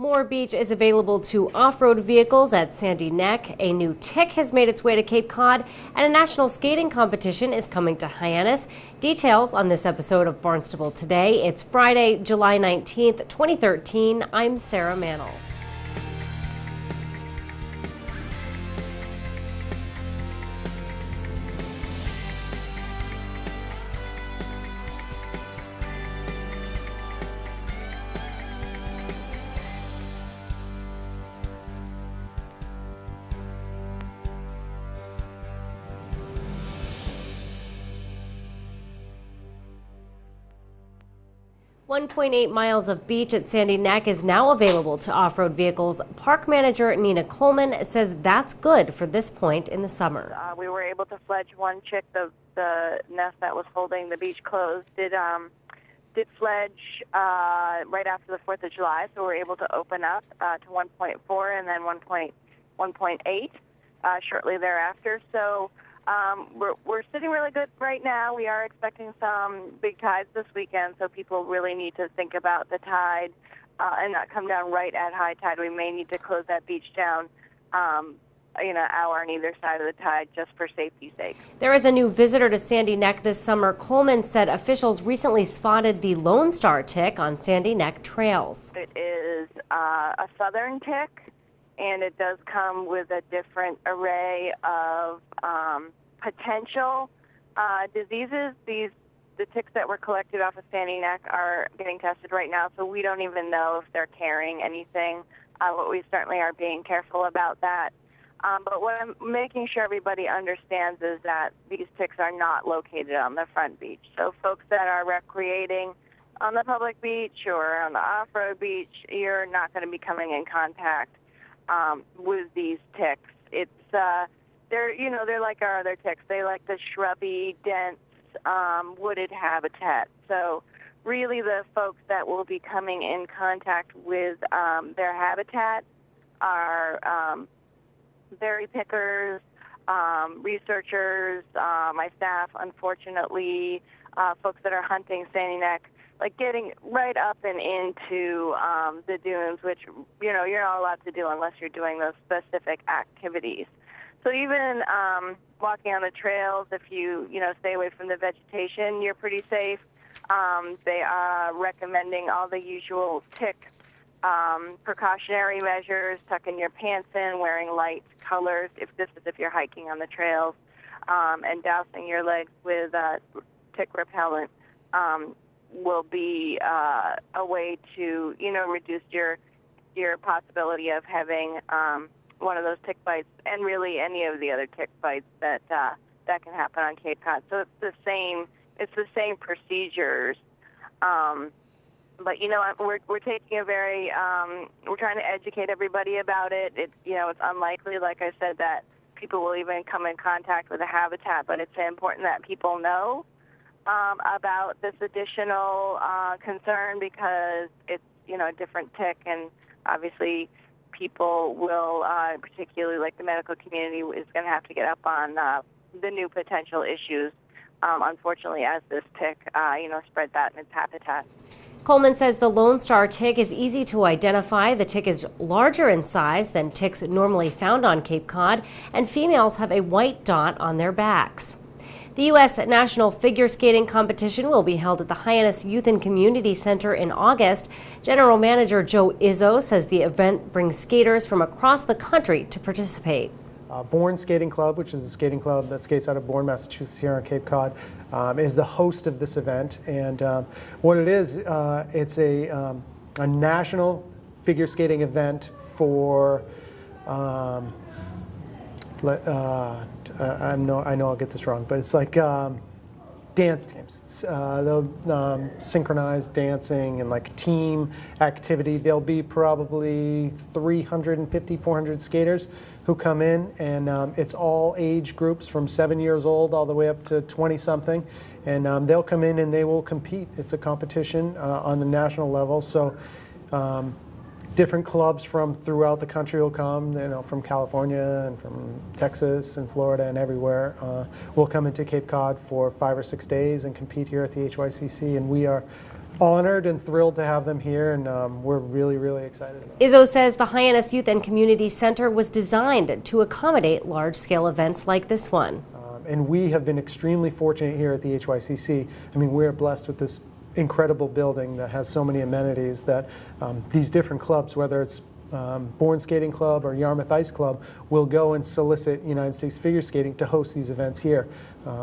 More beach is available to off-road vehicles at Sandy Neck. A new tick has made its way to Cape Cod, and a national skating competition is coming to Hyannis. Details on this episode of Barnstable Today. It's Friday, July 19th, 2013. I'm Sarah Mannel. 1.8 miles of beach at Sandy Neck is now available to off-road vehicles. Park manager Nina Coleman says that's good for this point in the summer. We were able to fledge one chick. The nest that was holding the beach closed did fledge right after the 4th of July, so we were able to open up to 1.4 and then 1.8 shortly thereafter. So we're sitting really good right now. We are expecting some big tides this weekend, so people really need to think about the tide and not come down right at high tide. We may need to close that beach down an hour on either side of the tide just for safety's sake. There is a new visitor to Sandy Neck this summer. Coleman said officials recently spotted the Lone Star tick on Sandy Neck trails. It is a southern tick, and it does come with a different array of potential diseases. The ticks that were collected off of Sandy Neck are getting tested right now, so we don't even know if they're carrying anything. But we certainly are being careful about that. But what I'm making sure everybody understands is that these ticks are not located on the front beach. So folks that are recreating on the public beach or on the off-road beach, you're not going to be coming in contact with these ticks. It's they're like our other ticks. They like the shrubby, dense, wooded habitat. So really the folks that will be coming in contact with their habitat are berry pickers, researchers, my staff, unfortunately, folks that are hunting Sandy Neck, like getting right up and into the dunes, which, you're not allowed to do unless you're doing those specific activities. So even walking on the trails, if you stay away from the vegetation, you're pretty safe. They are recommending all the usual tick precautionary measures, tucking your pants in, wearing light colors, if you're hiking on the trails, and dousing your legs with tick repellent will be a way to, reduce your possibility of having one of those tick bites, and really any of the other tick bites that can happen on Cape Cod. So it's the same procedures. But we're taking we're trying to educate everybody about it. It's unlikely, like I said, that people will even come in contact with the habitat, but it's important that people know about this additional concern, because it's a different tick, and obviously people will, particularly like the medical community, is going to have to get up on the new potential issues, unfortunately, as this tick spreads out in its habitat. Coleman says the Lone Star tick is easy to identify. The tick is larger in size than ticks normally found on Cape Cod, and females have a white dot on their backs. The U.S. National Figure Skating Competition will be held at the Hyannis Youth and Community Center in August. General Manager Joe Izzo says the event brings skaters from across the country to participate. Bourne Skating Club, which is a skating club that skates out of Bourne, Massachusetts, here on Cape Cod, is the host of this event. And what it is, it's a national figure skating event for, I know I'll get this wrong, but it's like dance teams. They'll synchronize dancing and like team activity. There'll be probably 350, 400 skaters who come in, and it's all age groups from 7 years old all the way up to 20-something, and they'll come in and they will compete. It's a competition on the national level, so different clubs from throughout the country will come, from California and from Texas and Florida and everywhere. Will come into Cape Cod for 5 or 6 days and compete here at the HYCC, and we are honored and thrilled to have them here, and we're really excited about it. Izzo says the Hyannis Youth and Community Center was designed to accommodate large-scale events like this one. And we have been extremely fortunate here at the HYCC. I mean, we're blessed with this incredible building that has so many amenities that these different clubs, whether it's Bourne Skating Club or Yarmouth Ice Club, will go and solicit United States Figure Skating to host these events here.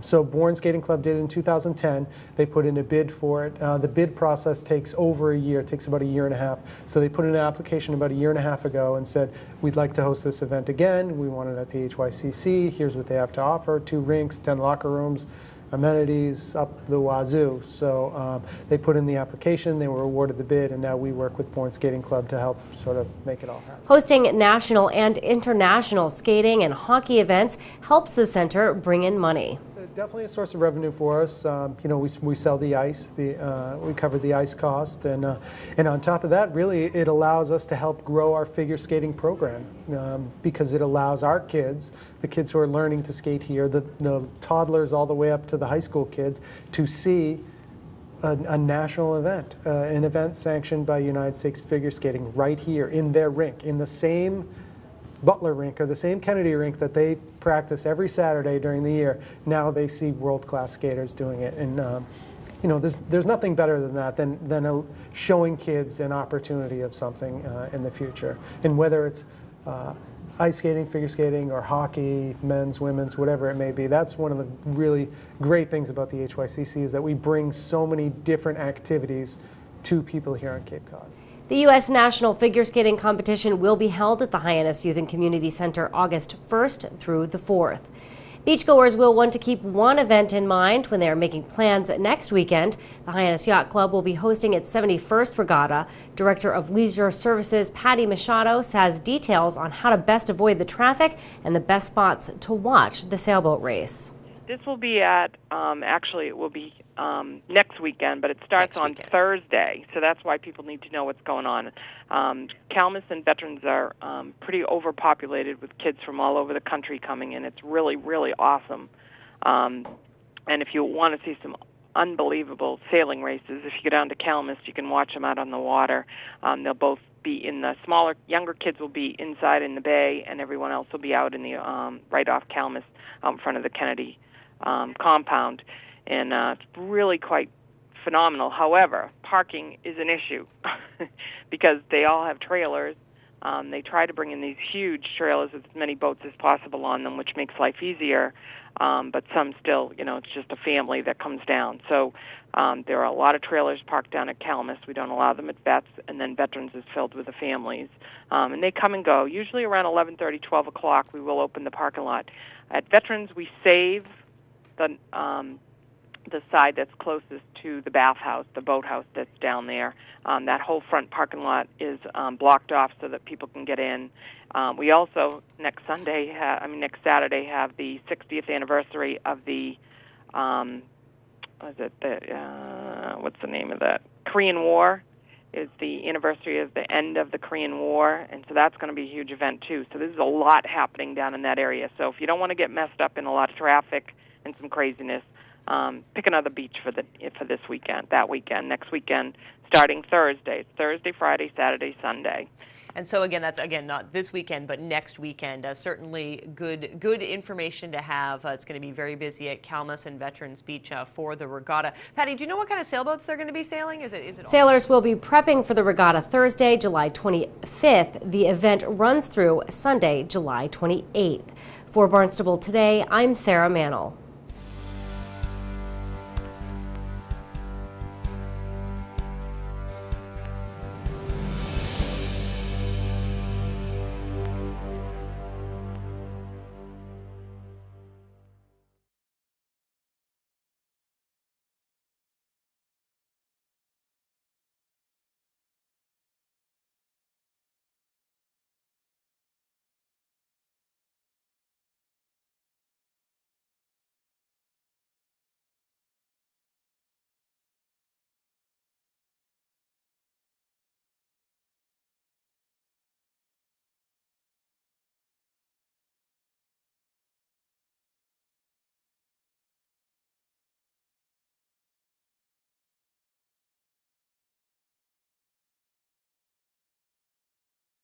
So Bourne Skating Club did it in 2010. They put in a bid for it. The bid process takes over a year. It takes about a year and a half. So they put in an application about a year and a half ago and said, we'd like to host this event again. We want it at the HYCC. Here's what they have to offer: 2 rinks, 10 locker rooms, amenities up the wazoo. So they put in the application, they were awarded the bid, and now we work with Bourne Skating Club to help sort of make it all happen. Hosting national and international skating and hockey events helps the center bring in money. It's definitely a source of revenue for us. You know, we sell the ice, we cover the ice cost, and on top of that, really, it allows us to help grow our figure skating program because it allows our kids, the kids who are learning to skate here, the toddlers all the way up to the high school kids, to see a national event, an event sanctioned by United States Figure Skating right here in their rink, in the same Butler rink or the same Kennedy rink that they practice every Saturday during the year. Now they see world-class skaters doing it, and you know, there's nothing better than that, than showing kids an opportunity of something in the future. And whether it's ice skating, figure skating, or hockey, men's, women's, whatever it may be, that's one of the really great things about the HYCC, is that we bring so many different activities to people here on Cape Cod. The U.S. National Figure Skating Competition will be held at the Hyannis Youth and Community Center August 1st through the 4th. Beachgoers will want to keep one event in mind when they are making plans next weekend. The Hyannis Yacht Club will be hosting its 71st regatta. Director of Leisure Services Patty Machado has details on how to best avoid the traffic and the best spots to watch the sailboat race. This will be at, actually it will be next weekend, but it starts on Thursday, so that's why people need to know what's going on. Calmus and Veterans are pretty overpopulated with kids from all over the country coming in. It's really awesome. And if you want to see some unbelievable sailing races, if you go down to Calmus, you can watch them out on the water. They'll both be in the younger kids will be inside in the bay, and everyone else will be out in the right off Calmus, out in front of the Kennedy compound, and it's really quite phenomenal. However, parking is an issue because they all have trailers. They try to bring in these huge trailers with as many boats as possible on them, which makes life easier, but some still, you know, it's just a family that comes down. So there are a lot of trailers parked down at Calmus. We don't allow them at Vets, and then Veterans is filled with the families. And they come and go. Usually around 11:30, 12 o'clock, we will open the parking lot. At Veterans, we save the side that's closest to the bathhouse, the boathouse that's down there. That whole front parking lot is blocked off so that people can get in. We also next Saturday have the 60th anniversary of the what's the name of that? Korean War. Is the anniversary of the end of the Korean War, and so that's going to be a huge event too. So there's a lot happening down in that area. So if you don't want to get messed up in a lot of traffic and some craziness, pick another beach for this weekend, that weekend, next weekend, starting Thursday. It's Thursday, Friday, Saturday, Sunday. And so again, that's not this weekend, but next weekend. Certainly good information to have. It's going to be very busy at Calmus and Veterans Beach for the regatta. Patty, do you know what kind of sailboats they're going to be sailing? Is it Sailors will be prepping for the regatta Thursday, July 25th. The event runs through Sunday, July 28th. For Barnstable Today, I'm Sarah Mannell.